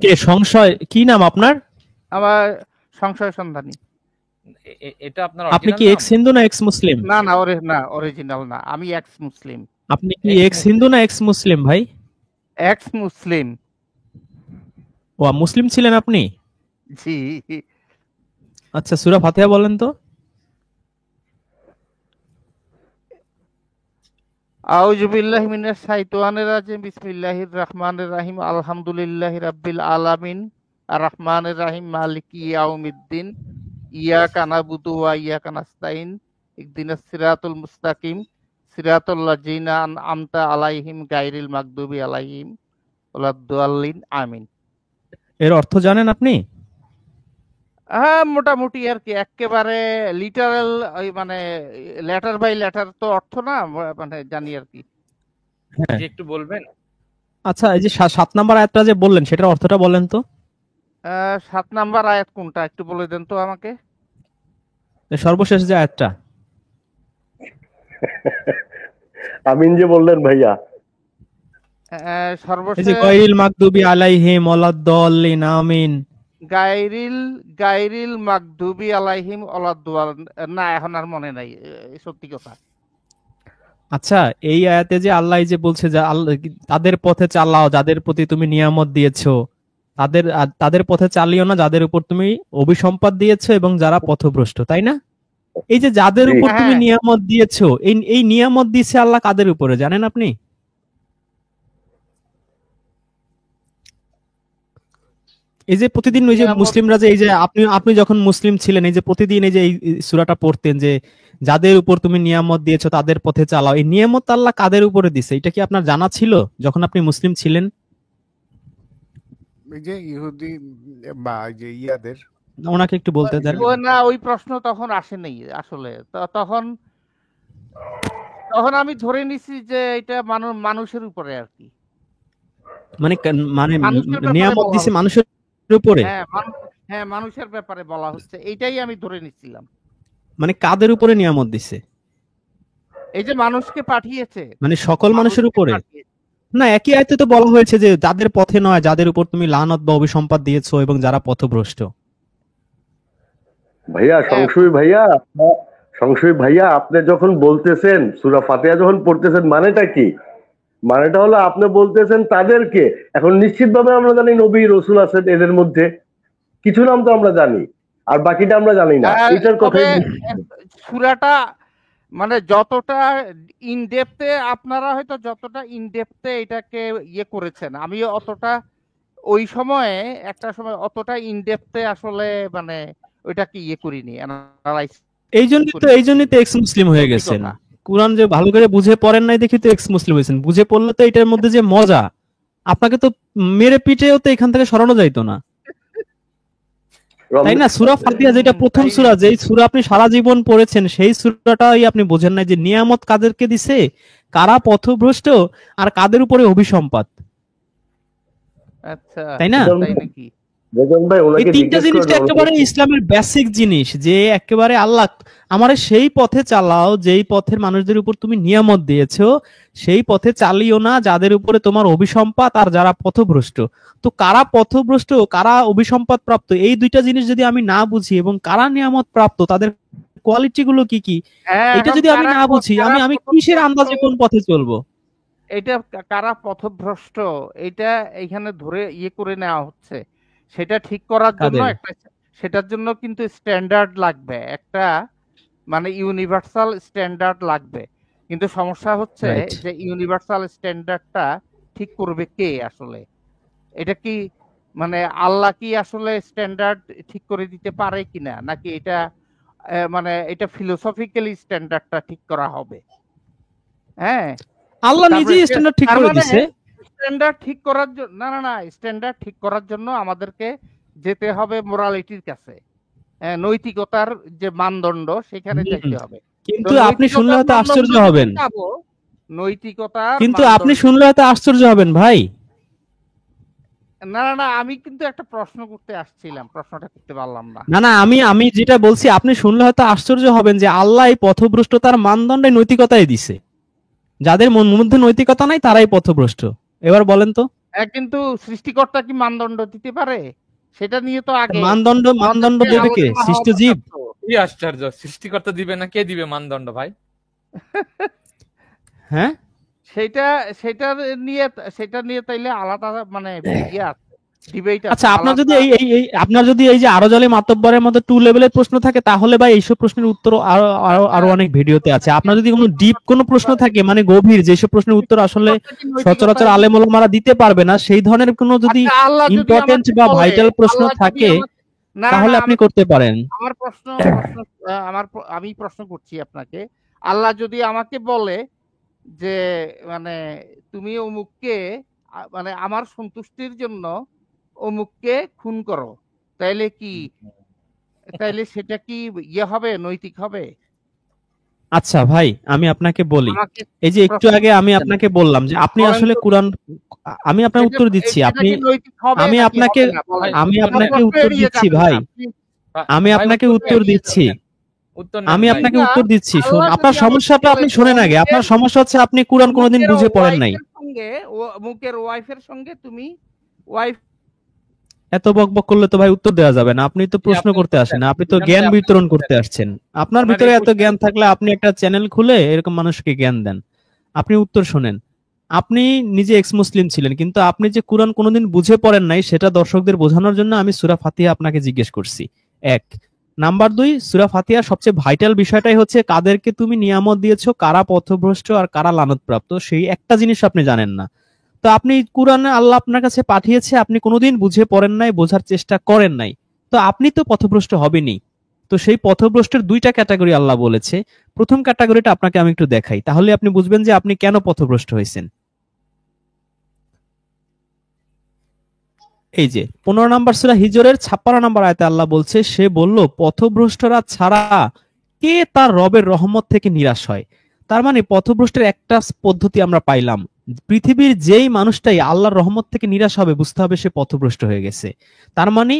কে সংশয়, কি নাম আপনার? আমার সংশয় সন্ধানী। এটা আপনার আপনি কি অরিজিনাল এক্স হিন্দু না এক্স মুসলিম? না না অরিজিনাল না, আমি এক্স মুসলিম। আপনি কি এক্স হিন্দু না এক্স মুসলিম ভাই? এক্স মুসলিম। ও মুসলিম ছিলেন আপনি? জি। আচ্ছা, সূরা ফাতিহা বলেন তো। আউযু বিল্লাহি মিনাশ শাইতানির রাজিম, বিসমিল্লাহির রহমানির রহিম, আলহামদুলিল্লাহি রাব্বিল আলামিন, আর রহমানির রহিম, মালিকি ইয়াউমিদ্দিন, ইয়াকা নাবুদু ওয়া ইয়াকা নাস্তাইন, ইহদিনাস সিরাতাল মুস্তাকিম, সিরাতাল লাযিনা আন'আমতা আলাইহিম গায়রিল মাগদুবি আলাইহিম ওয়ালাদ-দাল্লিন, আমিন। এর অর্থ জানেন আপনি? হ্যাঁ, মোটামুটি আর কি, একেবারে লিটারাল ওই মানে লেটার বাই লেটার তো অর্থ না, মানে জানি আর কি। হ্যাঁ, একটু বলবেন? আচ্ছা, এই যে 7 নাম্বার আয়াতটা যে বললেন সেটার অর্থটা বলেন তো। 7 নাম্বার আয়াত কোনটা একটু বলে দেন তো আমাকে। সর্বশেষ যে আয়াতটা। আমিন যে বললেন ভাইয়া, এই যে সর্বশেষ গায়রিল মাগদুবি আলাইহিম ওয়ালাদ-দাল্লিন, আমিন। গায়রিল মাগদুবি আলাইহিম ওয়ালাদ-দাল্লিন, না এখন আর মনে নাই, সত্যি কথা। আচ্ছা, এই আয়াতে যে আল্লাহ যে বলছে যে তাদের পথে চালাও যাদের প্রতি তুমি নিয়ামত দিয়েছো, তাদের পথে চালিও না যাদের উপর তুমি অভিসম্পাদ দিয়েছো এবং যারা পথভ্রষ্ট, তাই না? এই যে যাদের উপর তুমি নিয়ামত দিয়েছো, এই নিয়ামত দিয়েছে আল্লাহ কাদের উপরে জানেন আপনি? এই যে প্রতিদিন ওই যে মুসলিমরা যে এই যে আপনি যখন মুসলিম ছিলেন, এই যে প্রতিদিন এই যে এই সূরাটা পড়তেন যে যাদের উপর তুমি নিয়ামত দিয়েছো তাদের পথে চালাও, এই নিয়ামত আল্লাহ কাদের উপরে দিছে এটা কি আপনার জানা ছিল যখন আপনি মুসলিম ছিলেন? এই যে ইহুদি বা যে ইয়াদের, ওনাকে একটু বলতে দেন। না, ওই প্রশ্ন তখন আসেনি আসলে। তখন আমি ধরে নিছি যে এটা মানুষের উপরে আর কি, মানে মানে নিয়ামত দিছে মানুষের উপরে। হ্যাঁ, মানুষের ব্যাপারে বলা হচ্ছে, এইটাই আমি ধরে নিছিলাম। মানে কাদের উপরে নিয়ামত দিছে? এই যে মানুষকে পাঠিয়েছে, মানে সকল মানুষের উপরে না? একই আয়াতে তো বলা হয়েছে যে যাদের পথে নয় যাদের উপর তুমি লানত বা অভিসম্পাদ দিয়েছো এবং যারা পথভ্রষ্ট। ভাইয়া সংশয় ভাইয়া, আপনি যখন বলতেছেন সূরা ফাতিহা যখন পড়তেছেন, মানেটা কি? মানেটা হলো আপনি বলতেছেন তাদেরকে। এখন নিশ্চিতভাবে আমরা জানি নবী রাসূল আছেন এদের মধ্যে, কিছু নাম তো আমরা জানি, আর বাকিটা আমরা জানি না। এটার কথাই সূরাটা মানে যতটা ইনডেপথে, আপনারা হয়তো যতটা ইনডেপথে এটাকে ইয়ে করেছেন, আমি অতটা ওই সময়ে একটা সময় অতটা ইনডেপথে আসলে মানে ওইটাকে ইয়ে করিনি, অ্যানালাইজ। এই জন্যই তো এক্স মুসলিম হয়ে গেছেন। কুরআন যে ভালো করে বুঝে পড়েন নাই দেখি তো এক্স মুসলিম হয়েছেন। বুঝে পড়লে তো এটার মধ্যে যে মজা, আপনাকে তো মেরে পিটেও তো এখান থেকে সরানো যাইতো না, তাই না? সূরা ফাতিহা যেটা প্রথম সূরা, যেই সূরা আপনি সারা জীবন পড়েছেন, সেই সূরাটাই আপনি বোঝেন না যে নিয়ামত কাদেরকে দিছে, কারা পথভ্রষ্ট, আর কাদের উপরে অভিসম্পাদ। আচ্ছা, তাই না? তাই নাকি? এই তিনটা জিনিস একেবারে ইসলামের বেসিক জিনিস, যে একেবারে আল্লাহ আমারে সেই পথে চালাও যেই পথের মানুষদের উপর তুমি নিয়ামত দিয়েছো, সেই পথে চালিও না যাদের উপরে তোমার অভিসম্পাদ আর যারা পথভ্রষ্ট। তো কারা পথভ্রষ্ট, কারা অভিসম্পাদ প্রাপ্ত, এই দুইটা জিনিস যদি আমি না বুঝি এবং কারা নিয়ামত প্রাপ্ত তাদের কোয়ালিটি গুলো কি কি, এটা যদি আমি না বুঝি, আমি কিসের আন্দাজে কোন পথে চলবো? এটা কারা পথভ্রষ্ট এটা এখানে ধরে ইয়ে করে নেওয়া হচ্ছে, সেটা ঠিক করার জন্য সেটার জন্য কিন্তু স্ট্যান্ডার্ড লাগবে, একটা মানে ইউনিভার্সাল স্ট্যান্ডার্ড লাগবে। কিন্তু সমস্যা হচ্ছে যে ইউনিভার্সাল স্ট্যান্ডার্ডটা ঠিক করবে কে আসলে? এটা কি মানে আল্লাহ কি আসলে স্ট্যান্ডার্ড ঠিক করে দিতে পারে কিনা, নাকি এটা মানে এটা ফিলোসফিক্যালি স্ট্যান্ডার্ডটা ঠিক করা হবে? হ্যাঁ, আল্লাহ নিজেই স্ট্যান্ডার্ড ঠিক করে দিয়েছে। স্ট্যান্ডার্ড ঠিক করার জন্য না, স্ট্যান্ডার্ড ঠিক করার জন্য আমাদেরকে যেতে হবে মোরালিটির কাছে, নৈতিকতার যে মানদণ্ড সেখানে যেতে হবে। কিন্তু আপনি শুনলে হয়তো আশ্চর্য হবেন, নৈতিকতা কিন্তু আপনি শুনলে হয়তো আশ্চর্য হবেন ভাই। না, আমি কিন্তু একটা প্রশ্ন করতে আসছিলাম, প্রশ্নটা করতে পারলাম না। না, আমি যেটা বলছি, আপনি শুনলে হয়তো আশ্চর্য হবেন যে আল্লাহ এই পথভ্রষ্টতার মানদণ্ডে নৈতিকতাই দিছে, যাদের মধ্যে নৈতিকতা নাই তারাই পথভ্রষ্ট। এবার বলেন তো। কিন্তু সৃষ্টিকর্তা কি মানদণ্ড দিতে পারে? সেটা নিয়ে তো আগে মানদণ্ড আমাদেরকে দেবে কে? আলোচনা সৃষ্ট হওয়া জীব? দরকার তো। কি আশ্চর্য, সৃষ্টিকর্তা দিবে না, কে দিবে মানদণ্ড ভাই? হ্যাঁ, সেটা সেটা নিয়ে তাইলে আলাদা মানে ইয়ে আছে, ডিবেট আছে আচ্ছা, আপনার যদি আলাদা। আপনার যদি এই যে আরো জালে মাতব্বরের মতো 2 লেভেলের প্রশ্ন থাকে, তাহলে ভাই এইসব প্রশ্নের উত্তর আরো অনেক ভিডিওতে আছে। আপনার যদি কোনো ডিপ কোনো প্রশ্ন থাকে, মানে গভীর, যেসব প্রশ্নের উত্তর আসলে সচরাচর আলেম ওলামারা দিতে পারবে না, সেই ধরনের কোনো যদি আচ্ছা, আল্লাহ যদি ইম্পর্টেন্ট আমাকে বা বলে, ভাইটাল প্রশ্ন আল্লাহ যদি থাকে, না তাহলে না আপনি আমি করতে পারেন। আমার প্রশ্ন আমি প্রশ্ন করছি আপনাকে। আল্লাহ যদি আমাকে বলে যে মানে তুমি অমুককে মানে আমার সন্তুষ্টির জন্য অমুককে খুন করো, তাইলে সেটা কি ইয়ে হবে, নৈতিক হবে? আচ্ছা ভাই, আমি আপনাকে বলি, আমাকে এই যে একটু প্রশ্ন আগে আমি করছেন, আপনাকে বললাম যে আপনি বলেন আসলে তো কোরআন, আমি আপনার সেটা উত্তর দিচ্ছি, সেটা আপনি কি নৈতিক হবে আমি নাকি আপনাকে হবে না বলেন। আমি উত্তর আপনাকে নেন। প্রশ্ন উত্তর এড়িয়ে দিচ্ছি যাবেন ভাই, না আপনি, আমি ভাই আপনাকে উত্তর উত্তর নেন, দিচ্ছি, উত্তর নেন আমি ভাই। আপনাকে আল্লাহ উত্তর দিচ্ছি। শুন, আল্লাহ আপনার যদি আমাকে সমস্যাটা বলে আপনি যে শোনেন আগে। অমুকের আপনার সমস্যা হচ্ছে আপনি কোরআন কোনোদিন অমুকের বুঝে পড়েন নাই। ওয়াইফের সঙ্গে অমুকের ওয়াইফের সঙ্গে তুমি ওয়াইফ এত বকবক করলে তো ভাই উত্তর দেওয়া যাবে না। আপনি তো জি, প্রশ্ন আপনি করতে উত্তর আসেন দেন। না, আপনি তো বিধান জ্ঞান ভাই, আপনি বিতরণ উত্তর করতে দেন। আসছেন। আপনার ওনার ভিতরে এই এত জ্ঞান থাকলে আপনি একটা চ্যানেল খুলে এরকম মানুষকে জ্ঞান দেন। আপনি উত্তর শোনেন। আপনি নিজে এক্স মুসলিম ছিলেন, কিন্তু আপনি যে কোরআন কোনোদিন বুঝে পড়েন নাই, সেটা দর্শকদের বোঝানোর জন্য আমি সূরা ফাতিহা আপনাকে জিজ্ঞেস করছি। এক নাম্বার 2, সূরা ফাতিহার সবচেয়ে ভাইটাল বিষয়টাই হচ্ছে কাদেরকে তুমি নিয়ামত দিয়েছো, কারা পথভ্রষ্ট আর কারা লানতপ্রাপ্ত, সেই একটা জিনিস আপনি জানেন না। তো আপনি কোরআনে আল্লাহ আপনার কাছে পাঠিয়েছে, আপনি কোনোদিন বুঝে পড়েন নাই, বোঝার চেষ্টা করেন নাই, তো আপনি তো পথভ্রষ্ট হবেনই। তো সেই পথভ্রষ্টের 2টা ক্যাটাগরি আল্লাহ বলেছে। প্রথম ক্যাটাগরিটা আপনাকে আমি একটু দেখাই, তাহলে আপনি বুঝবেন যে আপনি কেন পথভ্রষ্ট হয়েছেন। এই যে 15 নম্বর সূরা হিজরের 56 নম্বর আয়াতে আল্লাহ বলছে, সে বলল পথভ্রষ্টরা ছাড়া কে তার রবের রহমত থেকে নিরাশ হয়। তার মানে পথভ্রষ্টের একটা পদ্ধতি আমরা পাইলাম, পৃথিবীর যেই মানুষটাই আল্লাহর রহমত থেকে নিরাশ হবে, বুঝতে হবে সে পথভ্রষ্ট হয়ে গেছে। তার মানে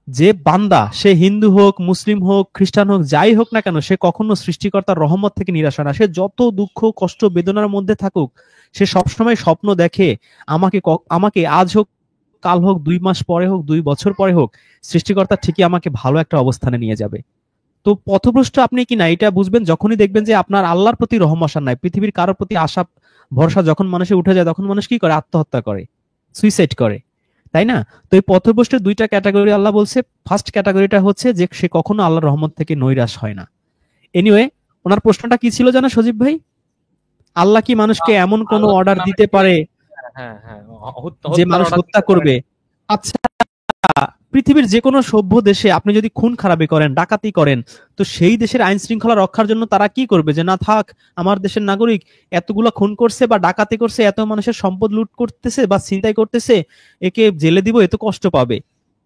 যে বান্দা, সে হিন্দু হোক, মুসলিম হোক, খ্রিস্টান হোক, যাই হোক না কেন, সে কখনো সৃষ্টিকর্তার রহমত থেকে নিরাশ হয় না। সে যত দুঃখ কষ্ট বেদনার মধ্যে থাকুক, সে সবসময় স্বপ্ন দেখে, আমাকে আজ হোক, কাল হোক, 2 মাস পরে হোক, 2 বছর পরে হোক, সৃষ্টিকর্তা ঠিকই আমাকে ভালো একটা অবস্থানে নিয়ে যাবে। তো পথভ্রষ্ট আপনি কি না, এটা বুঝবেন যখনই দেখবেন যে আপনার আল্লাহর প্রতি রহম আশা নাই, পৃথিবীর কারোর প্রতি আশা ভরসা যখন মানুষের উঠে যায়, তখন মানুষ কি করে, আত্মহত্যা করে, সুইসাইড করে, তাই না? তো এই পথভ্রষ্টের 2টা ক্যাটাগরি আল্লাহ বলছে। ফার্স্ট ক্যাটাগরিটা হচ্ছে যে সে কখনো আল্লাহর রহমত থেকে নৈরাশ হয় না। এনিওয়ে, ওনার প্রশ্নটা কি ছিল জানো সজীব ভাই? আল্লাহ কি মানুষকে এমন কোন আল্লাহ অর্ডার দিতে মানুষকে, পারে হ্যাঁ হ্যাঁ, যে হত্যার মানুষ order হত্যা দিতে পারে। করবে? আচ্ছা, পৃথিবীর যে কোনো সভ্য দেশে আপনি যদি খুন খারাপি করেন, ডাকাতি করেন, তো সেই দেশের আইন শৃঙ্খলা রক্ষার জন্য তারা কি করবে, যে না থাক, আমার দেশের নাগরিক এতগুলা খুন করছে বা ডাকাতি করছে, এত মানুষের সম্পদ লুট করতেছে বা ছিনতাই করতেছে, একে জেলে দিব, এত কষ্ট পাবে।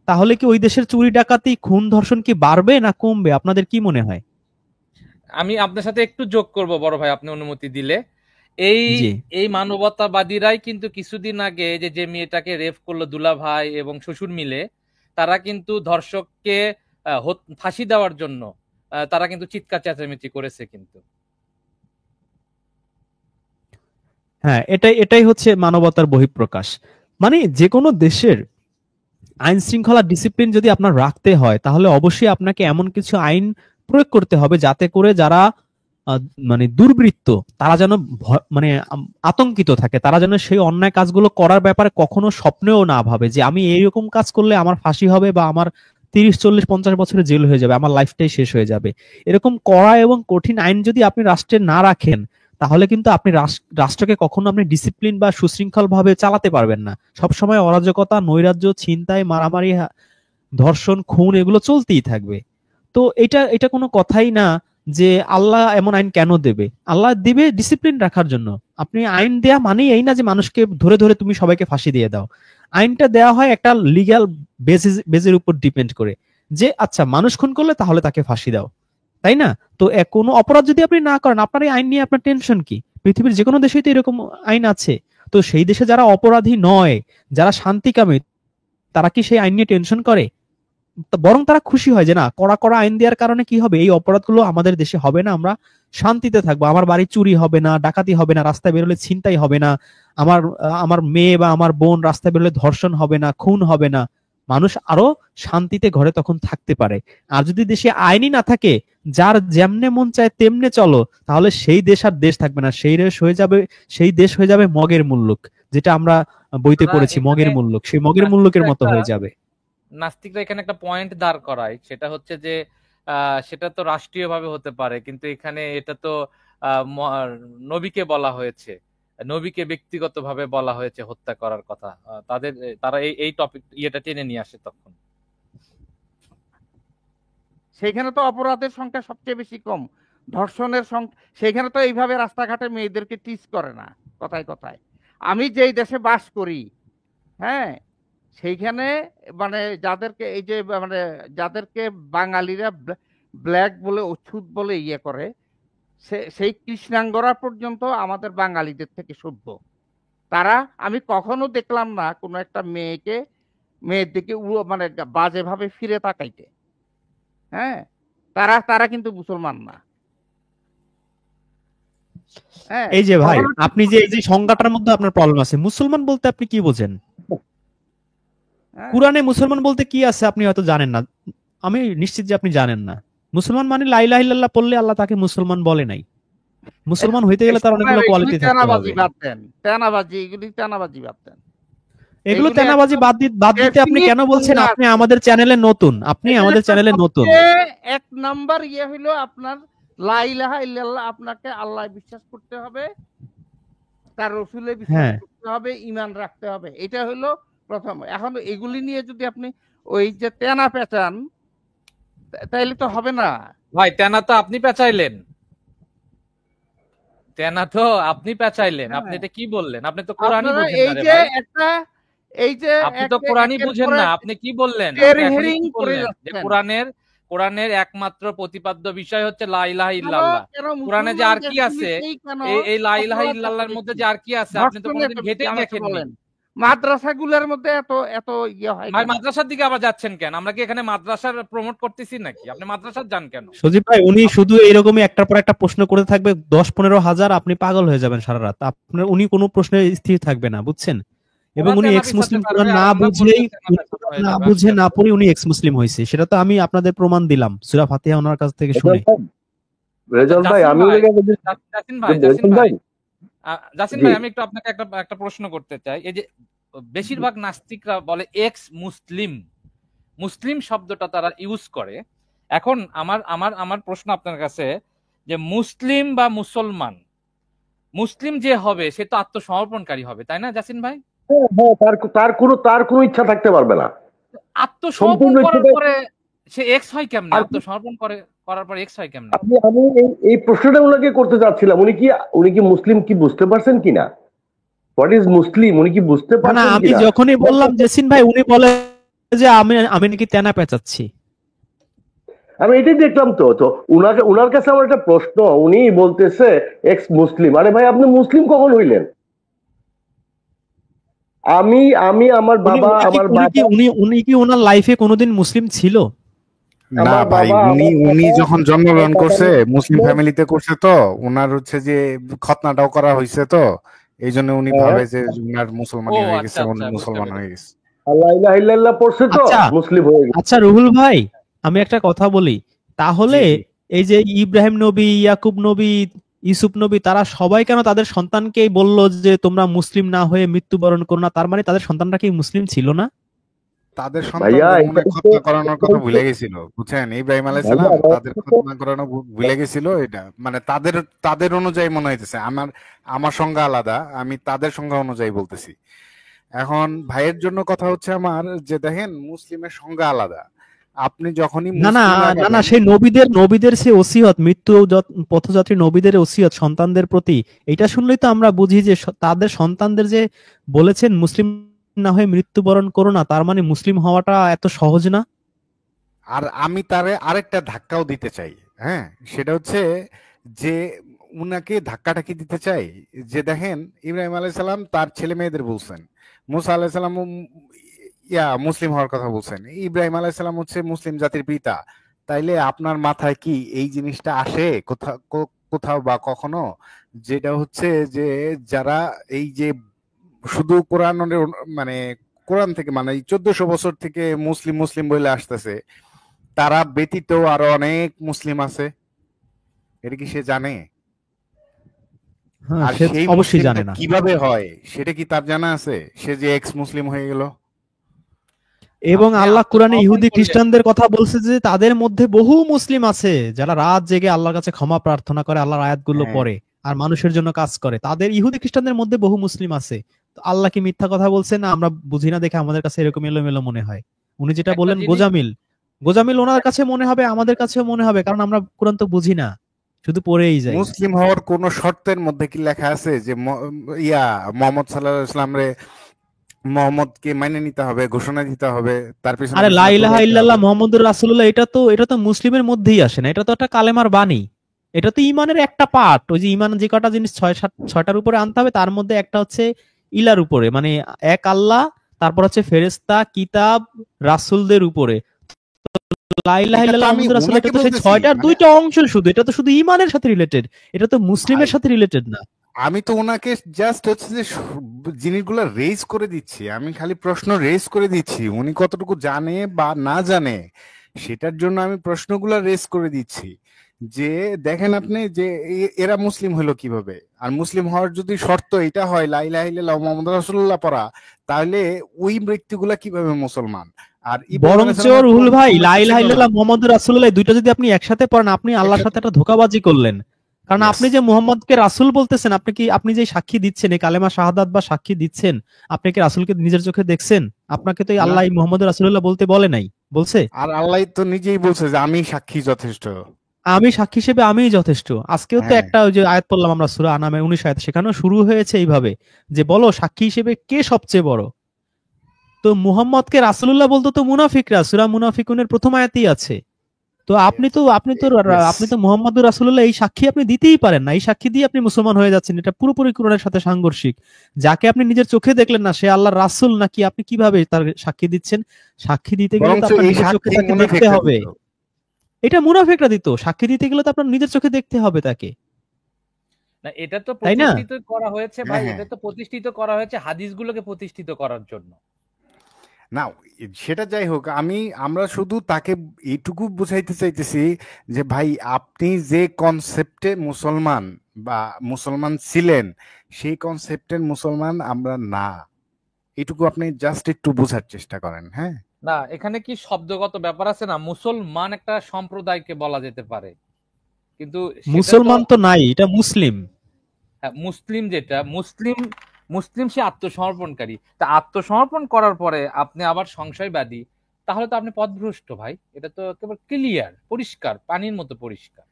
তাহলে কি ওই দেশের চুরি ডাকাতি খুন ধর্ষণ কি বাড়বে না কমবে? আপনাদের কি মনে হয়? আমি আপনার সাথে একটু যোগ করব বড় ভাই, আপনি অনুমতি দিলে। এই জি, এই মানবতাবাদীরাই কিন্তু কিছুদিন আগে যে মেয়েটাকে রেপ করলো দুলা ভাই এবং শ্বশুর মিলে, তারা কিন্তু ধর্ষককে ফাঁসি দেওয়ার জন্য তারা কিন্তু চিৎকার চেঁচামেচি করেছে কিন্তু। হ্যাঁ, এটাই হচ্ছে মানবতার বহিঃপ্রকাশ। মানে যে কোনো দেশের আইন শৃঙ্খলা ডিসিপ্লিন যদি আপনার রাখতে হয়, তাহলে অবশ্যই আপনাকে এমন কিছু আইন প্রয়োগ করতে হবে যাতে করে যারা মানে দুর্বৃত্ত, তারা যেন মানে আতঙ্কিত থাকে, তারা যেন সেই অন্যায় কাজগুলো করার ব্যাপারে কখনো স্বপ্নেও না ভাবে যে আমি এইরকম কাজ করলে আমার ফাঁসি হবে বা আমার 30, 40, 50 বছরের জেল হয়ে যাবে, আমার লাইফটাই শেষ হয়ে যাবে। এরকম কড়া এবং কঠিন আইন যদি আপনি রাষ্ট্রে না রাখেন, তাহলে কিন্তু আপনি রাষ্ট্রকে কখনো আপনি ডিসিপ্লিন বা সুশৃঙ্খল ভাবে চালাতে পারবেন না। সবসময় অরাজকতা, নৈরাজ্য, ছিনতাই, মারামারি, ধর্ষণ, খুন এগুলো চলতেই থাকবে। তো এটা কোনো কথাই না যে আল্লাহ এমন আইন কেন দেবে। আল্লাহ দিবে ডিসিপ্লিন রাখার জন্য। আপনি আইন দেয়া মানেই এই না যে মানুষকে ধরে ধরে তুমি সবাইকে ফাঁসি দিয়ে দাও। আইনটা দেওয়া হয় একটা লিগ্যাল বেজের উপর ডিপেন্ড করে, যে আচ্ছা মানুষ খুন করলে তাহলে তাকে ফাঁসি দাও, তাই না? তো কোনো অপরাধ যদি আপনি না করেন, আপনার এই আইন নিয়ে আপনার টেনশন কি? পৃথিবীর যে কোনো দেশেই তো এরকম আইন আছে। তো সেই দেশে যারা অপরাধী নয়, যারা শান্তিকামী, তারা কি সেই আইন নিয়ে টেনশন করে? বরং তারা খুশি হয় যে না, কড়া কড়া আইন দেওয়ার কারণে কি হবে, এই অপরাধগুলো আমাদের দেশে হবে না, আমরা শান্তিতে থাকবো, আমার বাড়ি চুরি হবে না, ডাকাতি হবে না, রাস্তায় বেরোলে ছিনতাই হবে না, আমার মেয়ে বা আমার বোন রাস্তায় বেরোলে ধর্ষণ হবে না, খুন হবে না, মানুষ আরো শান্তিতে ঘরে তখন থাকতে পারে। আর যদি দেশে আইনই না থাকে, যার যেমনে মন চায় তেমনে চলো, তাহলে সেই দেশ আর দেশ থাকবে না, সেই দেশ হয়ে যাবে মগের মুল্লুক, যেটা আমরা বইতে আপনারা পড়েছি, এখানে মগের মুল্লুক, সেই মগের মুল্লুকের নাস্তিকরা মতো একটা হয়ে যাবে। নাস্তিকরা এখানে একটা পয়েন্ট দাঁড় করায়, সেটা হচ্ছে যে সেটা তো রাষ্ট্রীয়ভাবে হতে পারে, কিন্তু এখানে এটা তো নবীকে বলা হয়েছে, নবীকে ব্যক্তিগতভাবে বলা হয়েছে হত্যা করার কথা। তারা এই টপিক ইয়েটা টেনে নিয়ে আসে তখন। সেইখানে তো অপরাধের সংখ্যা সবচেয়ে বেশি কম, ধর্ষণের সংখ্যা সেইখানে তো এইভাবে রাস্তাঘাটে মেয়েদেরকে টিচ করে না। কথায় কথায় আমি যেই দেশে বাস করি, হ্যাঁ, সেইখানে মানে যাদেরকে এই যে মানে যাদেরকে বাঙালিরা ব্ল্যাক বলে অছুত বলে ইয়ে করে, সেই কৃষ্ণাঙ্গরা পর্যন্ত আমাদের বাঙালিদের থেকে সভ্য। তারা, আমি কখনো দেখলাম না কোনো একটা মেয়ের দিকে মানে বাজেভাবে ফিরে তাকাইতে। হ্যাঁ, তারা কিন্তু মুসলমান না। হ্যাঁ, এই যে ভাই, আপনি যে এই যে সংজ্ঞাটার মধ্যে আপনার প্রবলেম আছে, মুসলমান বলতে আপনি কি বোঝেন? হ্যাঁ, কুরআনে মুসলমান বলতে কি আছে আপনি হয়তো জানেন না, আমি নিশ্চিত যে আপনি জানেন না। মুসলমান মানে লা ইলাহা ইল্লাল্লাহ পড়লে আল্লাহ তাকে মুসলমান বলে নাই। মুসলমান হইতে গেলে তার অনেকগুলো কোয়ালিটি থাকতে হবে। এগুলি তেনাবাজি বাদ দেন। এগুলো তেনাবাজি বাদ দিতে আপনি কেন বলছেন? আপনি আমাদের চ্যানেলে নতুন, এক নাম্বার ইয়ে হইলো আপনার লা ইলাহা ইল্লাল্লাহ, আপনাকে আল্লাহ বিশ্বাস করতে হবে, তার রসুলে বিশ্বাস করতে হবে, ঈমান রাখতে হবে, এটা হলো প্রথম। এখন এগুলি নিয়ে যদি আপনি ওই যে তেনা পেঁচান, তাইলে তো হবে না ভাই। তেনা তো আপনি পেঁচাইলেন, আপনি এটা কি বললেন? আপনি তো কোরআনই বুঝেন না রে ভাই। আপনি তো কোরআনই বুঝেন না, আপনি কি বললেন? যে কোরআনের একমাত্র প্রতিপাদ্য বিষয় হচ্ছে লা ইলাহা ইল্লাল্লাহ। কোরআনে যে আর কি আছে, এই লা ইলাহা ইল্লাল্লাহর মধ্যে যে আর কি আছে আপনি তো কোনোদিন ঘেঁটেই দেখেননি। মাদ্রাসাগুলোর মধ্যে এত ইয়ে হয় ভাই, মাদ্রাসার দিকে আবার যাচ্ছেন কেন? আমরা কি এখানে মাদ্রাসার প্রমোট করতেছি নাকি? আপনি মাদ্রাসার যান কেন? সজীব ভাই, উনি শুধু এরকমই একটার পর একটা প্রশ্ন করে থাকবে 10-15 হাজার, আপনি পাগল হয়ে যাবেন সারা রাত। উনি কোনো প্রশ্নে স্থির থাকবে না, বুঝছেন? এবং উনি এক্স মুসলিম, কোরআন না বুঝে না পড়ে উনি এক্স মুসলিম হয়েছে, সেটা তো আমি আপনাদের প্রমাণ দিলাম সূরা ফাতিহা ওনার কাছ থেকে শুনে। জাসিম ভাই, আমি একটু আপনাকে একটা প্রশ্ন করতে চাই। এই যে বেশিরভাগ নাস্তিকরা বলে এক্স মুসলিম শব্দটা তারা ইউজ করে। এখন আমার প্রশ্ন আপনার কাছে, যে মুসলিম বা মুসলিম যে হবে সে তো আত্মসমর্পণকারী হবে, তাই না জাসিম ভাই? তার কোনো ইচ্ছা থাকতে পারবে না। আত্মসমর্পণ করার পরে সে এক্স হয় কেমনে? আত্মসমর্পণ করার পর এক্স হয় কেমনে? আমি এই প্রশ্নটা ওনাকে করতে চাচ্ছিলাম, উনি কি মুসলিম কি বুঝতে পারছেন কিনা? হোয়াট ইজ মুসলিম উনি কি বুঝতে পারছেন কিনা? আমি যখনই বললাম জেসিন ভাই, উনি বলে যে আমি নাকি তেনা পেঁচাচ্ছি। আমি এটাই দেখলাম তো উনার কাছে আমার একটা প্রশ্ন, উনি বলতেছে এক্স মুসলিম। আরে ভাই, আপনি মুসলিম কখন হইলেন? আমি আমার বাবা উনি কি ওনার লাইফে কোনোদিন মুসলিম ছিল? না ভাই, উনি যখন জন্মগ্রহণ করছে মুসলিম ফ্যামিলিতে করছে, তো উনার হচ্ছে যে খতনাটাও করা হয়েছে, তো এই জন্য উনি ভাবে যে উনার মুসলমান হয়ে গেছে, মুসলমান হয়ে গেছে। লা ইলাহা ইল্লাল্লাহ পড়ছে তো মুসলিম হয়ে গেছে। আচ্ছা রুহুল ভাই, আমি একটা কথা বলি, তাহলে এই যে ইব্রাহিম নবী, ইয়াকুব নবী, ইউসুফ নবী, তারা সবাই কেন তাদের সন্তানকেই বললো যে তোমরা মুসলিম না হয়ে মৃত্যুবরণ করো না? তার মানে তাদের সন্তানরা কি মুসলিম ছিল না? তাদের সন্তানদের খতনা করানোর কথা ভুলে গেছিল, বুঝছেন? ইব্রাহিম আলাইহিস সালাম তাদের খতনা করানো ভুলে গেছিল। এটা মানে তাদের অনুযায়ী মনে হইতেছে। আমার সংজ্ঞা আলাদা, আমি তাদের সংজ্ঞা অনুযায়ী বলতেছি। এখন ভাইয়ের জন্য কথা হচ্ছে আমার, যে দেখেন মুসলিমের সংজ্ঞা আলাদা। আপনি যখনই না সেই নবীদের সে ওসিয়ত, মৃত্যু পথযাত্রী নবীদের ওসিয়ত সন্তানদের প্রতি, এটা শুনলেই তো আমরা বুঝি যে তাদের সন্তানদের যে বলেছেন মুসলিম না হয়ে মৃত্যুবরণ করো না, তার মানে মুসলিম হওয়াটা এত সহজ না। আর আমি তারে আরেকটা ধাক্কাও দিতে চাই, হ্যাঁ, সেটা হচ্ছে যে উনাকে ধাক্কাটা কি দিতে চাই, যে দেখেন ইব্রাহিম আলাইহিস সালাম তার ছেলে মেয়েদের বলছেন, মুসা আলাইহিস সালাম মুসলিম হওয়ার কথা বলছেন, ইব্রাহিম আলাইহিস সালাম হচ্ছে মুসলিম জাতির পিতা। তাইলে আপনার মাথায় কি এই জিনিসটা আসে কোথাও বা কখনো, যেটা হচ্ছে যে যারা এই যে শুধু মানে কোরআন থেকে মানে 1400 বছর থেকে মুসলিম মুসলিম বলে আসতেছে, তারা ব্যতীত আরো অনেক মুসলিম আছে, এটা কি সে জানে? হ্যাঁ, আর সে সেই অবশ্যই মুসলিমটা জানে না। কিভাবে হয় সেটা কি তার জানা আছে? সে যে এক্স মুসলিম হয়ে গেল। এবং আপনি আল্লাহ কোরআনে আত্মসমর্পণ ইহুদি করলেন। খ্রিস্টানদের কথা বলছে যে তাদের মধ্যে বহু মুসলিম আছে যারা রাত জেগে আল্লাহর কাছে ক্ষমা প্রার্থনা করে, আল্লাহর আয়াতগুলো হ্যাঁ, পড়ে আর মানুষের জন্য কাজ করে। তাদের ইহুদি খ্রিস্টানদের মধ্যে বহু মুসলিম আছে। তো আল্লাহ কি মিথ্যা কথা বলছেন? না, আমরা বুঝি না দেখে আমাদের কাছে এরকম এলোমেলো মনে হয়। উনি যেটা একটা বললেন জিনিস গোজামিল, গোজামিল ওনার কাছে মনে হবে, আমাদের কাছেও মনে হবে, কারণ আমরা কোরআন তো বুঝি না, শুধু পড়েই যাই। মুসলিম হওয়ার কোন শর্তের মধ্যে কি লেখা আছে যে মোহাম্মদ সাল্লাল্লাহু আলাইহি ওয়াসাল্লাম রে, মোহাম্মদকে মেনে নিতে হবে, ঘোষণা দিতে হবে, তার পিছনে আরে লা পিছনে ইলাহা দৌড়াইতে ইল্লাল্লাহ হবে? মুহাম্মদুর রাসূলুল্লাহ, এটা তো মুসলিমের মধ্যেই আসে না, এটা তো একটা কালেমার বাণী। এটা তো ইমানের একটা পার্ট। ওই যে ইমান যে কটা জিনিস ছয়টার উপরে আনতে হবে, তার মধ্যে একটা হচ্ছে ইলার উপরে, মানে এক আল্লাহ, তারপর হচ্ছে ফেরেশতা, কিতাব, রাসূলদের উপরে। লা ইলাহা এটা তো ইল্লাল্লাহ আমি মুহাম্মদুর রাসূলুল্লাহ, ওনাকে এটা তো সেই বলতেছি, ছয়টার মানে দুইটা অংশ শুধু। এটা তো শুধু ইমানের সাথে রিলেটেড, এটা তো ভাই মুসলিমের সাথে রিলেটেড না। আমি তো ওনাকে জাস্ট হচ্ছে যে জিনিসগুলো রেজ করে দিচ্ছি, আমি খালি প্রশ্ন রেজ করে দিচ্ছি, উনি কতটুকু জানে বা না জানে সেটার জন্য আমি প্রশ্নগুলো রেজ করে দিচ্ছি। যে দেখেন আপনি যে এরা মুসলিম হলো কিভাবে, আর মুসলিম হওয়ার যদি শর্ত এটা হয় লা ইলাহা ইল্লাল্লাহ মুহাম্মাদুর রাসূলুল্লাহ পড়া, তাহলে ওই ব্যক্তিগুলা কিভাবে মুসলমান? আর ইব্রাহিম আলাইহিস বরঞ্চ সালামের রুহুল ভাই, তোমরা লা তো ইলাহা ছিল না ইল্লাল্লাহ মুহাম্মাদুর রাসূলুল্লাহ, দুইটা যদি আপনি একসাথে পড়েন, আপনি আল্লাহর সাথে একসাথে। একটা ধোঁকাবাজি করলেন। কারণ ইয়েস, আপনি যে মুহাম্মদকে রাসূল বলতেছেন, আপনি যে সাক্ষী দিচ্ছেন, এই কালেমা শাহাদাত বা সাক্ষী দিচ্ছেন, আপনি কি রাসূলকে নিজের চোখে দেখছেন? আপনাকে তো এই না। আল্লাহ মুহাম্মদুর রাসূলুল্লাহ বলতে বলে নাই, বলছে আর আল্লাহ তো নিজেই বলছে যে আমি সাক্ষী যথেষ্ট। আমি সাক্ষী হিসেবে আমিই যথেষ্ট। আজকেও তো হ্যাঁ, একটা ওই যে আয়াত পড়লাম আমরা সূরা আনামের 19 আয়াত, সেখানেও শুরু হয়েছে এইভাবে যে বলো সাক্ষী হিসেবে কে সবচেয়ে বড়। তো মুহাম্মদকে রাসূলুল্লাহ বলতো তো মুনাফিকরা, সূরা মুনাফিকুনের প্রথম আয়াতেই আছে। তো ইয়েস। আপনি তো মুহাম্মদুর রাসূলুল্লাহ এই সাক্ষী আপনি দিতেই পারেন না। এই সাক্ষী দিয়ে আপনি মুসলমান হয়ে যাচ্ছেন, এটা পুরোপুরি কোরআনের সাথে সাংঘর্ষিক। যাকে আপনি নিজের চোখে দেখলেন না, সে আল্লাহর রাসূল নাকি, আপনি কিভাবে তার সাক্ষী দিচ্ছেন? সাক্ষী দিতে গেলে তো বরঞ্চ আপনার এই নিজের চোখে সাক্ষী তাকে দেখতে মুনাফিকরা হবে। দিত। এটা মুনাফিকরা দিত। সাক্ষী দিতে গেলে তো আপনার নিজের চোখে দেখতে হবে তাকে, না, এটা তো তাই না? প্রতিষ্ঠিত করা হয়েছে হ্যাঁ, ভাই, হ্যাঁ। এটা তো প্রতিষ্ঠিত করা হয়েছে হাদিসগুলোকে প্রতিষ্ঠিত করার জন্য। না, সেটা যাই হোক, আমরা শুধু তাকে এইটুকু বুঝাইতে চাইতেছি যে ভাই আপনি যে কনসেপ্টে মুসলমান বা মুসলমান ছিলেন, সেই কনসেপ্টের মুসলমান আমরা না। এইটুকু আপনি জাস্ট একটু বোঝার চেষ্টা করেন। হ্যাঁ, না, এখানে কি শব্দগত ব্যাপার আছে না, মুসলমান একটা সম্প্রদায়কে বলা যেতে পারে, কিন্তু সেটা তো মুসলমান তো নাই, এটা মুসলিম। মুসলিম, যেটা মুসলিম, মুসলিম সে আত্মসমর্পণকারী। তা আত্মসমর্পণ করার পরে আপনি আবার সংশয়বাদী, তাহলে তো আপনি পথভ্রষ্ট ভাই। এটা তো একেবারে ক্লিয়ার, পরিষ্কার, পানির মতো পরিষ্কার।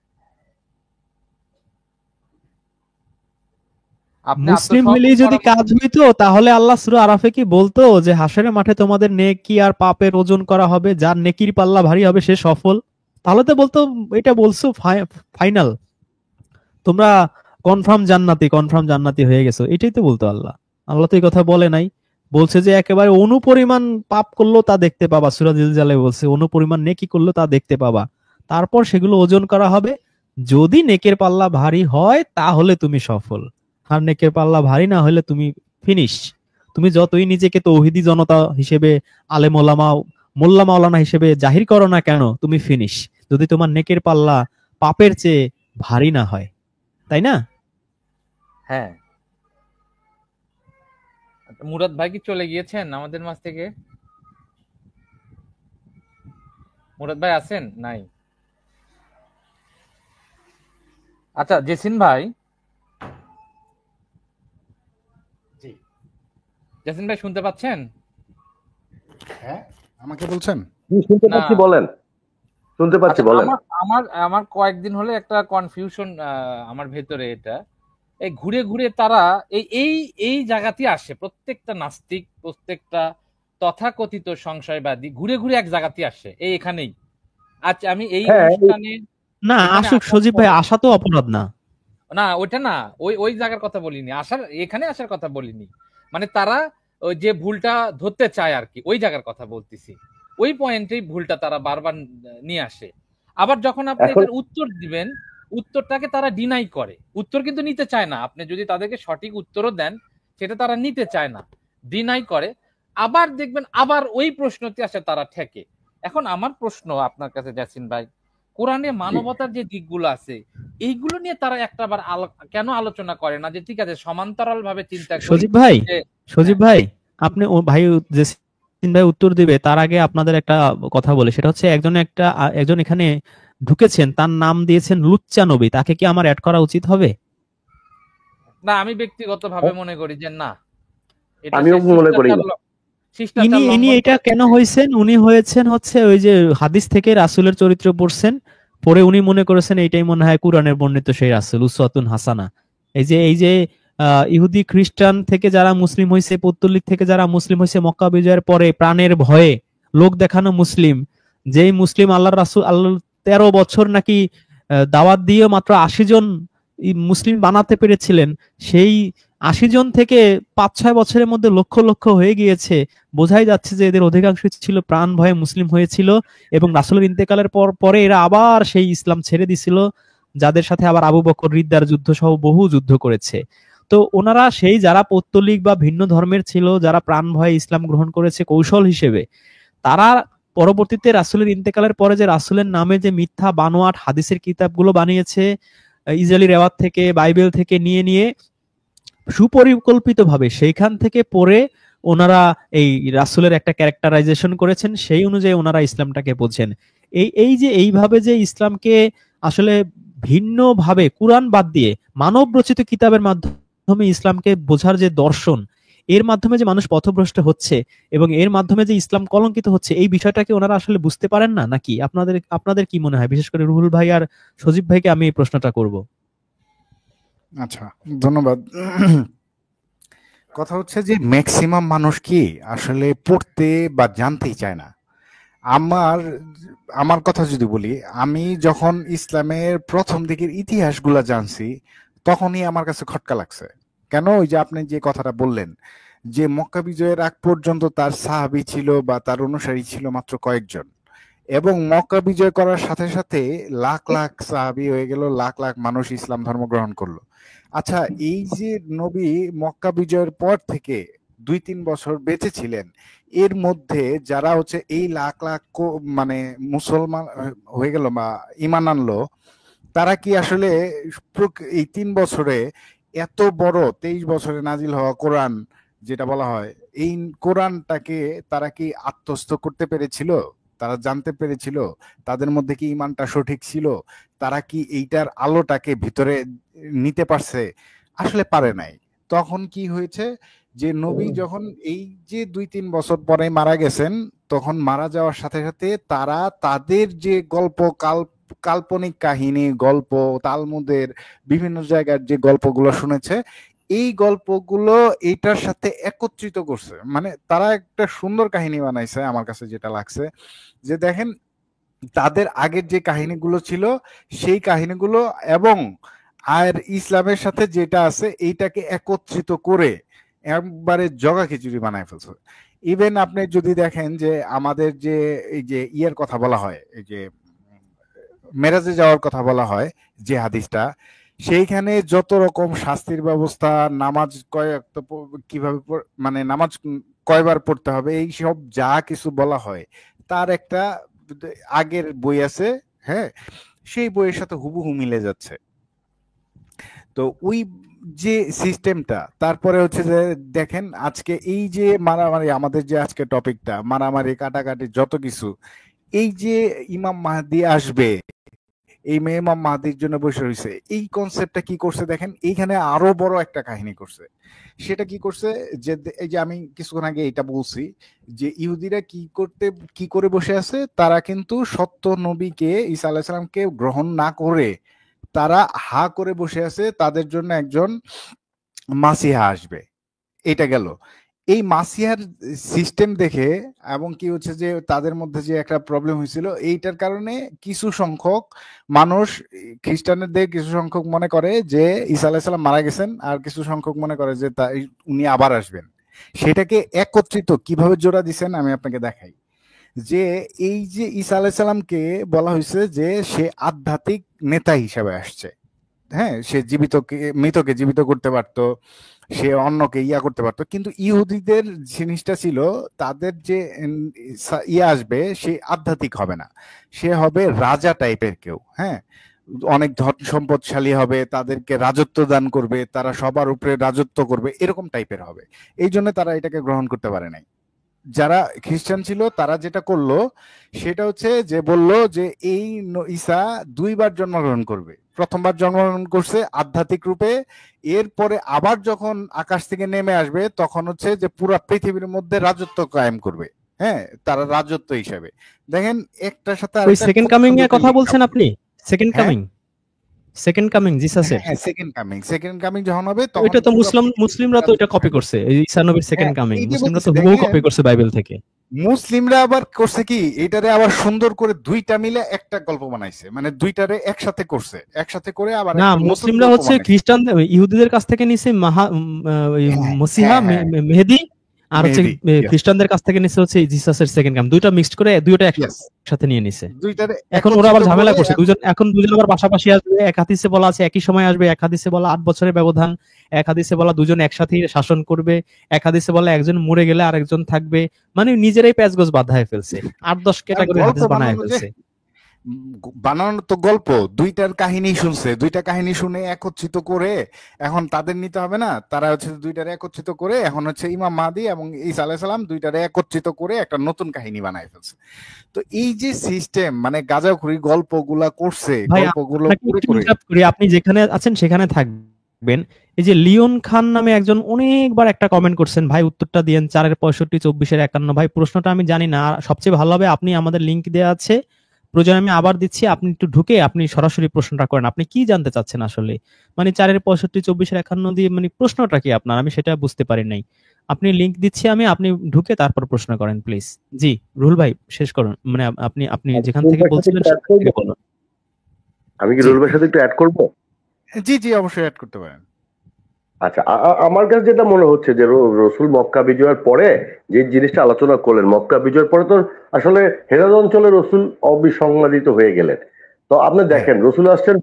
আপনি মুসলিম হইলেই আত্মসমর্পণ যদি করার কাজ হইতো, তাহলে আল্লাহ সূরা আরাফে কি বলতো যে হাসরের মাঠে তোমাদের নেকি আর পাপের ওজন করা হবে, যার নেকির পাল্লা ভারী হবে সে সফল। তাহলে তো বলতো, এটা বলছো ফাইনাল, তোমরা কনফার্ম জান্নাতি হয়ে গেছো, এটাই তো বলতো আল্লাহ। আল্লাহ তো এই কথা বলে নাই, বলছে যে একেবারে অনুপরিমাণ পাপ করলো তা দেখতে পাবা। সূরা জিলজালে বলছে অনুপরিমাণ নেকি করলো তা দেখতে পাবা, তারপর সেগুলো ওজন করা হবে। যদি নেকের পাল্লা ভারী হয় তাহলে তুমি সফল, আর নেকের পাল্লা ভারী না হলে তুমি ফিনিশ। তুমি যতই নিজেকে তৌহিদি জনতা হিসেবে, আলেম ওলামা, মোল্লা মাওলানা হিসেবে জাহির করো না কেন, তুমি ফিনিশ যদি তোমার নেকের পাল্লা পাপের চেয়ে ভারী না হয়, তাই না? হ্যাঁ। মুরাদ ভাই কি চলে গিয়েছেন আমাদের মাঝ থেকে? মুরাদ ভাই আছেন? নাই। আচ্ছা, জেসিন ভাই, জি, জেসিন ভাই শুনতে পাচ্ছেন? হ্যাঁ, আমাকে বলছেন? শুনতে না, পাচ্ছি, বলেন। শুনতে পাচ্ছি, আচ্ছা, বলেন। আমার আমার আমার কয়েকদিন হলে একটা কনফিউশন আমার ভেতরে। এটা এই ঘুরে ঘুরে তারা এই এই এই জায়গাতেই আসে, প্রত্যেকটা নাস্তিক, প্রত্যেকটা তথাকথিত সংশয়বাদী ঘুরে ঘুরে এক জায়গাতেই আসে, এখানেই। আচ্ছা, আমি এই হ্যাঁ, অনুষ্ঠানে না এখানে আসুক আসার সজীব ভাই, পরে, আসা তো অপরাধ না। না ওইটা না, ওই ওই জায়গার কথা বলিনি, এখানে আসার কথা বলিনি। মানে তারা ওই যে ভুলটা ধরতে চায় আর কি, ওই জায়গার কথা বলতেছি। ওই পয়েন্টেই ভুলটা তারা বারবার নিয়ে আসে। আবার যখন আপনি এখন এটার উত্তর দিবেন, উত্তরটাকে তারা ডিনাই করে, উত্তর কিন্তু নিতে চায় না। আপনি যদি তাদেরকে সঠিক উত্তরও দেন সেটা তারা নিতে চায় না, ডিনাই করে। আবার দেখবেন আবার ওই প্রশ্নটি আসে তারা ঠেকে। এখন আমার প্রশ্ন আপনার কাছে জাসিন ভাই, কোরআনে মানবতার যে দিকগুলো আছে এইগুলো নিয়ে তারা একটাবার কেন আলোচনা করে না, যে ঠিক আছে সমান্তরাল ভাবে চিন্তা করি। সজীব ভাই আপনি ভাই জেসিন ভাই উত্তর দিবে তার আগে আপনাদের একটা কথা বলে, সেটা হচ্ছে একজন এখানে ঢুকেছেন, তার নাম দিয়েছেন লুচ্চা নবী, তাকে কি আমার অ্যাড করা উচিত হবে? না, আমি ব্যক্তিগতভাবে মনে করি যে না, আমিও মনে করি ইনি এটা কেন হয়েছেন, উনি হয়েছেন হচ্ছে ওই যে হাদিস থেকে রাসূলের চরিত্র পড়ছেন, পরে উনি মনে করেছেন এইটাই মনে হয় কুরআনের বর্ণিত সেই রাসূল উসওয়াতুন হাসানা। এই যে ইহুদি খ্রিস্টান থেকে যারা মুসলিম হয়েছে, পৌত্তলিক থেকে যারা মুসলিম হয়েছে মক্কা বিজয়ের পরে প্রাণের ভয়ে লোক দেখানো মুসলিম, যেই মুসলিম আল্লাহর রাসূল 13 বছর নাকি দাওয়াত দিয়ে মাত্র 80 জন মুসলিম বানাতে পেরেছিলেন, সেই 80 জন থেকে 5-6 বছরের মধ্যে লক্ষ লক্ষ হয়ে গিয়েছে। বোঝাই যাচ্ছে যে এদের অধিকাংশ ছিল প্রাণ ভয়ে মুসলিম হয়েছিল, এবং রাসূলের ইন্তেকালের পরে এরা আবার সেই ইসলাম ছেড়ে দিছিল, যাদের সাথে আবার আবু বকর রিদ্দার যুদ্ধ সহ বহু যুদ্ধ করেছে। তো ওনারা সেই যারা পৌত্তলিক বা ভিন্ন ধর্মের ছিল, যারা প্রাণ ভয়ে ইসলাম গ্রহণ করেছে কৌশল হিসেবে, তারা পরবর্তীতে রাসূলের ইন্তেকালের পরে যে রাসূলের নামে যে মিথ্যা বানোয়াট হাদিসের কিতাবগুলো বানিয়েছে, ইসরায়েলি রেওয়াত থেকে বাইবেল থেকে নিয়ে নিয়ে সুপরিকল্পিতভাবে সেইখান থেকে পড়ে ওনারা এই রাসূলের একটা ক্যারেক্টারাইজেশন করেছেন, সেই অনুযায়ী ওনারা ইসলামটাকে বোঝেন। এই যে এইভাবে যে ইসলামকে আসলে ভিন্ন ভাবে কুরআন বাদ দিয়ে মানব রচিত কিতাবের মাধ্যমে ইসলামকে বোঝার যে দর্শন, এর মাধ্যমে যে মানুষ পথভ্রষ্ট হচ্ছে এবং এর মাধ্যমে যে ইসলাম কলঙ্কিত হচ্ছে, এই বিষয়টাকে ওনারা আসলে বুঝতে পারেন না নাকি? আপনাদের কি মনে হয়? বিশেষ করে রুহুল ভাই আর সজীব ভাইকে আমি এই প্রশ্নটা করব। আচ্ছা, ধন্যবাদ। কথা হচ্ছে যে ম্যাক্সিমাম মানুষ কি আসলে পড়তে বা জানতেই চায় না। আমার কথা যদি বলি, আমি যখন ইসলামের প্রথম দিকের ইতিহাসগুলা জানছি তখনই আমার কাছে খটকা লাগছে। কেন? ওই যে আপনি যে কথাটা বললেন যে মক্কা বিজয়ের আগ পর্যন্ত তার সাহাবী ছিল বা তার অনুসারী ছিল মাত্র কয়েকজন, এবং মক্কা বিজয় করার সাথে সাথে লাখ লাখ সাহাবী হয়ে গেল, লাখ লাখ মানুষ ইসলাম ধর্ম গ্রহণ করলো। আচ্ছা, এই যে নবী মক্কা বিজয়ের পর থেকে 2-3 বছর বেঁচে ছিলেন, এর মধ্যে যারা হচ্ছে এই লাখ লাখ মানে মুসলমান হয়ে গেল বা ঈমান আনলো, তারা কি আসলে এই 3 বছরে এত বড় 23 বছরে নাজিল হওয়া কোরআন যেটা বলা হয়, এই কোরআনটাকে তারা কি আত্মস্থ করতে পেরেছিল? তারা জানতে পেরেছিল? তাদের মধ্যে কি ঈমানটা সঠিক ছিল? তারা কি এইটার আলোটাকে ভিতরে নিতে পারছে? আসলে পারে নাই। তখন কি হয়েছে যে নবী যখন এই যে 2-3 বছর পরে মারা গেছেন, তখন মারা যাওয়ার সাথে সাথে তারা তাদের যে কাল্পনিক কাহিনী, গল্প, তালমুদের বিভিন্ন জায়গার যে গল্পগুলো শুনেছে, এই গল্পগুলো এইটার সাথে একত্রিত করছে। মানে তারা একটা সুন্দর কাহিনী বানাইছে। আমার কাছে যেটা লাগছে যে দেখেন, তাদের আগের যে কাহিনীগুলো ছিল সেই কাহিনীগুলো এবং আর ইসলামের সাথে যেটা আছে এইটাকে একত্রিত করে একবারে জগা খিচুড়ি বানায় ফেলছে। ইভেন আপনি যদি দেখেন যে আমাদের যে এই যে ইয়ের কথা বলা হয়, এই যে মেরাজে যাওয়ার কথা বলা হয় যে হাদিসটা, সেইখানে যত রকম শাস্তির ব্যবস্থা, নামাজ কিভাবে মানে নামাজ কয়বার পড়তে হবে, এই সব যা কিছু বলা হয় তার একটা আগের বই আছে, হ্যাঁ, সেই বইয়ের সাথে হুবহু মিলে যাচ্ছে। তো ওই যে সিস্টেমটা, তারপরে হচ্ছে যে দেখেন আজকে এই যে মারামারি, আমাদের যে আজকে টপিকটা মারামারি কাটাকাটি যত কিছু, এই যে ইমাম মাহদি আসবে, এই মেয়ে ইমাম মাহদির জন্য বসে রয়েছে, এই কনসেপ্টটা কি করছে দেখেন, এইখানে আরো বড় একটা কাহিনী করছে। সেটা কি করছে যে এই যে আমি কিছুক্ষণ আগে এটা বলছি যে ইহুদিরা কি করে বসে আছে, তারা কিন্তু সত্য নবীকে ঈসা আলাইহিস সালামকে গ্রহণ না করে তারা হা করে বসে আছে, তাদের জন্য একজন মাসিহা আসবে। এটা গেল এই মাসিহার সিস্টেম দেখে, এবং কি হচ্ছে যে তাদের মধ্যে যে একটা প্রবলেম হয়েছিল, এইটার কারণে কিছু সংখ্যক মানুষ, খ্রিস্টানদের কিছু সংখ্যক মনে করে যে ঈসা আলাইহিস সালাম মারা গেছেন, আর কিছু সংখ্যক মনে করে যে উনি আবার আসবেন। সেটাকে একত্রিত কিভাবে জোড়া দিচ্ছেন আমি আপনাকে দেখাই। যে এই যে ঈসা আলাইহিস সালামকে বলা হয়েছে যে সে আধ্যাত্মিক নেতা হিসাবে আসছে। হ্যাঁ, সে মৃতকে জীবিত করতে পারতো, সে অন্যকে ইয়া করতে পারতো, কিন্তু ইহুদিদের জিনিসটা ছিল তাদের যে ইয়া আসবে সে আধ্যাত্মিক হবে না, সে হবে রাজা টাইপের কেউ। হ্যাঁ, অনেক ধন সম্পদশালী হবে, তাদেরকে রাজত্ব দান করবে, তারা সবার উপরে রাজত্ব করবে, এরকম টাইপের হবে। এই জন্য তারা এটাকে গ্রহণ করতে পারে নাই। যারা খ্রিস্টান ছিল তারা যেটা করলো সেটা হচ্ছে যে বলল যে এই ঈসা দুইবার জন্মগ্রহণ করবে। প্রথমবার জন্মগ্রহণ করছে আধ্যাত্মিক রূপে, এরপরে আবার যখন আকাশ থেকে নেমে আসবে তখন হচ্ছে যে পুরো পৃথিবীর মধ্যে রাজত্ব কায়েম করবে। হ্যাঁ, তারা রাজত্ব হিসাবে দেখেন একটার সাথে ওই সেকেন্ড কামিং এর কথা বলছেন আপনি? সেকেন্ড কামিং জিসাসের সেকেন্ড কামিং যখন হবে তখন এটা তো মুসলিমরা তো এটা কপি করছে, ঈসা নবীর সেকেন্ড কামিং মুসলিমরা তো হুবহু কপি করছে বাইবেল থেকে। মুসলিমরা আবার করছে কি, এটারে আবার সুন্দর করে দুইটা মিলে একটা গল্প বানাইছে, মানে দুইটারে একসাথে করছে, একসাথে করে আবার না, মুসলিমরা হচ্ছে খ্রিস্টান ইহুদিদের কাছ থেকে নিছে মসিহা মেহেদী, আর হচ্ছে খ্রিস্টানদের কাছ থেকে নিছে হচ্ছে জিসাসের সেকেন্ড কামিং, দুইটা মিক্সড করে দুইটা একসাথে নিয়ে নিছে। এখন ওরা আবার ঝামেলা করছে, এখন দুজন আবার পাশাপাশি আসবে, এক হাদিসে বলা আছে একই সময় আসবে, এক হাদিসে বলা 8 বছরের ব্যবধান, এক হাদিসে বলা দুজন একসাথে শাসন করবে, এক হাদিসে বলা একজন মরে গেলে আরেকজন থাকবে, মানে নিজেরাই প্যাচগোছ বাঁধায় ফেলছে, 8-10 ক্যাটাগরি হাদিস বানায় ফেলছে। বানানো তো গল্প, দুইটার কাহিনী শুনছে, দুইটা কাহিনী শুনে একত্রিত করে এখন তাদের নিতে হবে না, তারা হচ্ছে দুইটারে একত্রিত করে এখন হচ্ছে ইমাম মাহদী এবং ঈসা আলাইহিস সালাম দুইটারে একত্রিত করে একটা নতুন কাহিনী বানায় ফেলছে। তো এই যে সিস্টেম, মানে গাঁজাখুরি গল্পগুলা করছে, গল্পগুলো করে আপনি যেখানে আছেন সেখানে থাকবেন। এই যে লিওন খান নামে একজন অনেকবার একটা কমেন্ট করছেন, ভাই উত্তরটা দিয়েন 4-65-24-51। ভাই প্রশ্নটা আমি জানি না, সবচেয়ে ভালো হবে আপনি আমাদের লিংক দেওয়া আছে, প্রয়োজন আমি আবার দিচ্ছি, আপনি একটু ঢুকে আপনি সরাসরি প্রশ্নটা করেন, আপনি কি জানতে চাচ্ছেন আসলে, মানে 4-65-24-51 দিয়ে মানে প্রশ্নটা কি আপনার, আমি সেটা বুঝতে পারি নাই। আপনি লিংক দিচ্ছি আমি, আপনি ঢুকে তারপর প্রশ্ন করেন প্লিজ। জি রুহুল ভাই শেষ করুন, মানে আপনি যেখান থেকে বলছিলেন সেখান থেকে বলুন। আমি কি রুহুল ভাইয়ের সাথে একটু অ্যাড করব? জি জি অবশ্যই অ্যাড করতে পারেন। আচ্ছা, আমার কাছে যেটা মনে হচ্ছে যে রসুল মক্কা বিজয়ের পরে যে জিনিসটা আলোচনা করলেন, মক্কা বিজয়ের পরে তো আসলে হেরাত অঞ্চলে রসুল অবিসংবাদিত হয়ে গেলেন। তো আপনি দেখেন রসুল আসছেন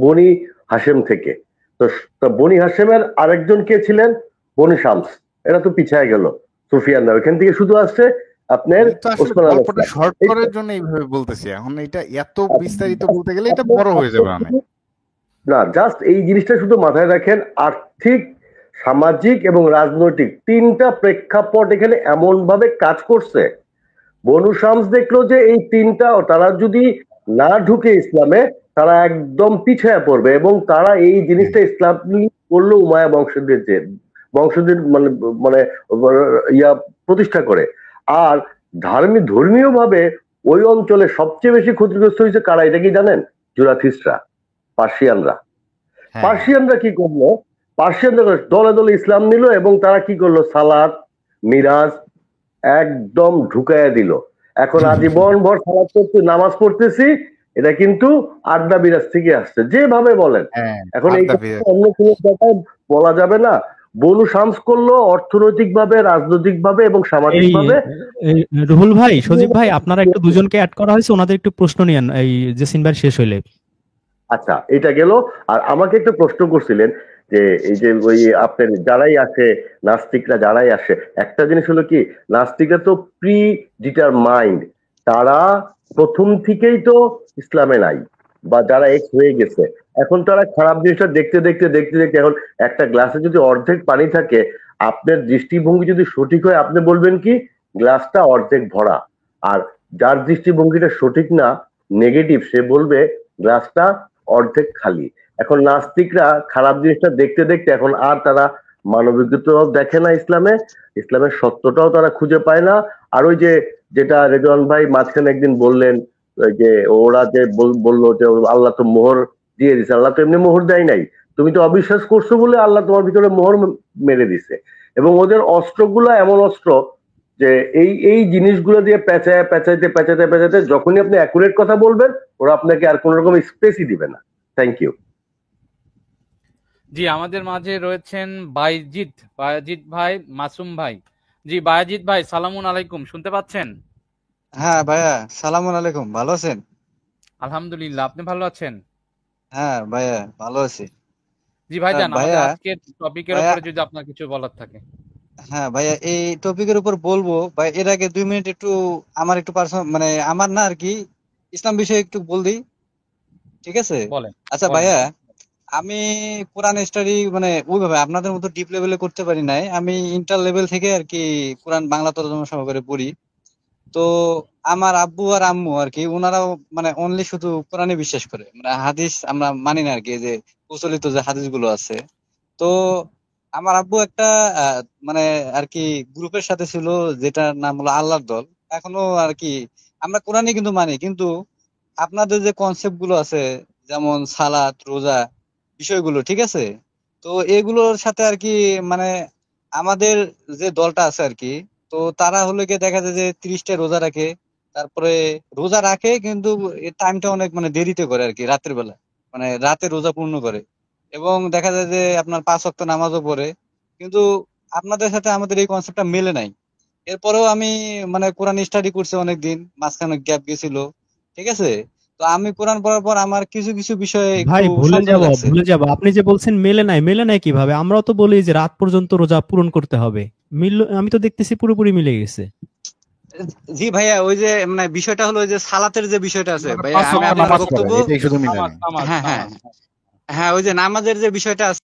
বনি হাশেম থেকে, তো বনি হাশেমের আরেকজন কে ছিলেন? বনি শামস। এটা তো পিছায় গেল, সুফিয়ান না, ওইখান থেকে শুধু আসছে আপনার ওসমান আলী। শর্ট করার জন্য এইভাবে বলতেছি, এখন এটা এত বিস্তারিত বলতে গেলে এটা বড় হয়ে যাবে অনেক। না, জাস্ট এই জিনিসটা শুধু মাথায় রাখেন, আর্থিক, সামাজিক এবং রাজনৈতিক তিনটা প্রেক্ষাপট এখানে এমন ভাবে কাজ করছে। বনু শামস দেখলো যে এই তিনটা তারা যদি না ঢুকে ইসলামে তারা একদম পিছিয়ে পড়বে, এবং তারা এই জিনিসটা ইসলাম করলো উমায়া বংশদের মানে মানে ইয়া প্রতিষ্ঠা করে। আর ধর্মীয় ভাবে ওই অঞ্চলে সবচেয়ে বেশি ক্ষতিগ্রস্ত হয়েছে কারা, এটা কি জানেন? জুরাথিসরা, পার্সিয়ানরা কি করলো? পার্সিয়ানরা দলে দলে ইসলাম নিল এবং তারা কি করলো? সালাত, মিরাজ একদম ঢুকাইয়া দিল। এখন আজীবন ভর সালাত করতে, নামাজ পড়তেছি, এটা কিন্তু আড্ডা বিরাজ থেকে আসছে, যেভাবে বলেন। এখন এই অন্য কোনো জায়গায় বলা যাবে না। বনু শামস করলো অর্থনৈতিক ভাবে, রাজনৈতিক ভাবে এবং সামাজিক ভাবে। রুহুল ভাই, সজীব ভাই, আপনারা একটু দুজনকে অ্যাড করা হয়েছে, ওনাদের একটু প্রশ্ন নিয়েন এই জেসিন ভাই শেষ হইলে। আচ্ছা, এটা গেল। আর আমাকে একটা প্রশ্ন করছিলেন যে এই যে ওই আপনার যারাই আসে নাস্তিকরা, যারাই আসে, একটা জিনিস হলো কি, নাস্তিকরা তো প্রি ডিটারমাইন্ড, তারা প্রথম থেকেই তো ইসলামে নাই, বা যারা এক্স হয়ে গেছে, এখন তারা খারাপ জিনিসটা দেখতে দেখতে দেখতে দেখতে, এখন একটা গ্লাসে যদি অর্ধেক পানি থাকে, আপনার দৃষ্টিভঙ্গি যদি সঠিক হয় আপনি বলবেন কি গ্লাসটা অর্ধেক ভরা, আর যার দৃষ্টিভঙ্গিটা সঠিক না, নেগেটিভ, সে বলবে গ্লাসটা অর্ধেক খালি। এখন নাস্তিকরা খারাপ জিনিসটা দেখতে দেখতে এখন আর তারা মানবিকতাও দেখে না ইসলামের সত্যটাও তারা খুঁজে পায় না। আর ওই যে যেটা রেজওয়ান ভাই মাঝখানে একদিন বললেন যে ওরা যে বললো যে আল্লাহ তো মোহর দিয়ে দিছে, আল্লাহ তো এমনি মোহর দেয় নাই, তুমি তো অবিশ্বাস করছো বলে আল্লাহ তোমার ভিতরে মোহর মেরে দিছে। এবং ওদের অস্ত্রগুলো এমন অস্ত্র যে এই জিনিসগুলো দিয়ে পেঁচাইতে যখনই আপনি অ্যাকুরেট কথা বলবেন, ওরা আপনাকে আর কোন রকম স্পেসই দিবে না। Thank you. জি, আমাদের মাঝে রয়েছেন বায়েজিদ ভাই, মাসুম ভাই। জি বায়েজিদ ভাই, সালামুন আলাইকুম, শুনতে পাচ্ছেন? হ্যাঁ ভাইয়া, সালামুন আলাইকুম, ভালো আছেন? আলহামদুলিল্লাহ, আপনি ভালো আছেন? হ্যাঁ ভাইয়া, ভালো আছি। জি ভাইজান, আমাদের ভাইয়া আজকের টপিকের ভাইয়া উপরে যদি আপনার কিছু বলার থাকে। হ্যাঁ ভাইয়া, এই টপিকের উপর বলবো ভাই। এর আগে 2 মিনিট একটু আমার একটু পার্সোনাল, মানে আমার না আর কি, ইসলাম বিষয়ে একটু বল দিই, ঠিক আছে? বলেন, আচ্ছা বলেন। ভাইয়া, আমি কোরআন স্টাডি মানে ওইভাবে আপনাদের মতো ডিপ লেভেলে করতে পারি নাই। আমি ইন্টার লেভেল থেকে আর কি কোরআন বাংলা তর্জমা সহকারে পড়ি। তো আমার আব্বু আর আম্মু আর কি, ওনারাও মানে অনলি শুধু কোরআনে বিশ্বাস করে, মানে হাদিস আমরা মানি না আর কি, এই যে প্রচলিত যে হাদিস গুলো আছে। তো আমার আব্বু একটা আহ, মানে আর কি গ্রুপের সাথে ছিল, যেটার নাম হলো আল্লাহর দল। এখনো আর কি আমরা কোরআনই কিন্তু মানি, কিন্তু আপনাদের যে কনসেপ্ট গুলো আছে, যেমন সালাত, রোজা, বিষয়গুলো, ঠিক আছে? তো এগুলোর সাথে আর কি, মানে আমাদের যে দলটা আছে আর কি, তো তারা হলে গিয়ে দেখা যায় যে 30টা রোজা রাখে। তারপরে রোজা রাখে, কিন্তু টাইমটা অনেক মানে দেরিতে করে আর কি, রাতের বেলা, মানে রাতে রোজা পূর্ণ করে। এবং দেখা যায় যে আপনার 5 ওয়াক্ত নামাজও পড়ে। কিন্তু আপনাদের সাথে আমাদের এই কনসেপ্টটা মেলে নাই। এরপরেও আমি মানে কোরআন স্টাডি করছি অনেকদিন, মাঝখানে গ্যাপ গেছিল, ঠিক আছে? তো আমি কোরআন পড়ার পর আমার কিছু কিছু বিষয়ে একটু ভাই ভুলে সন্দেহ যাব, লাগছে। ভুলে যাব। আপনি যে বলছেন মেলে নাই, মেলে নাই কিভাবে? আমরাও তো বলি যে রাত পর্যন্ত রোজা পূরণ করতে হবে। আমি তো দেখতেছি পুরোপুরি মিলে গেছে। জি ভাইয়া, ওই যে মানে বিষয়টা হলো ওই যে সালাতের যে বিষয়টা আছে মানে ভাইয়া, 5 আমি ওয়াক্ত আমার নামাজ পড়েন, বক্তব্য, এটাই শুধু মিলে নামাজ, নাই। নামাজ, হ্যাঁ হ্যাঁ নামাজ। হ্যাঁ, ওই যে নামাজের যে বিষয়টা আছে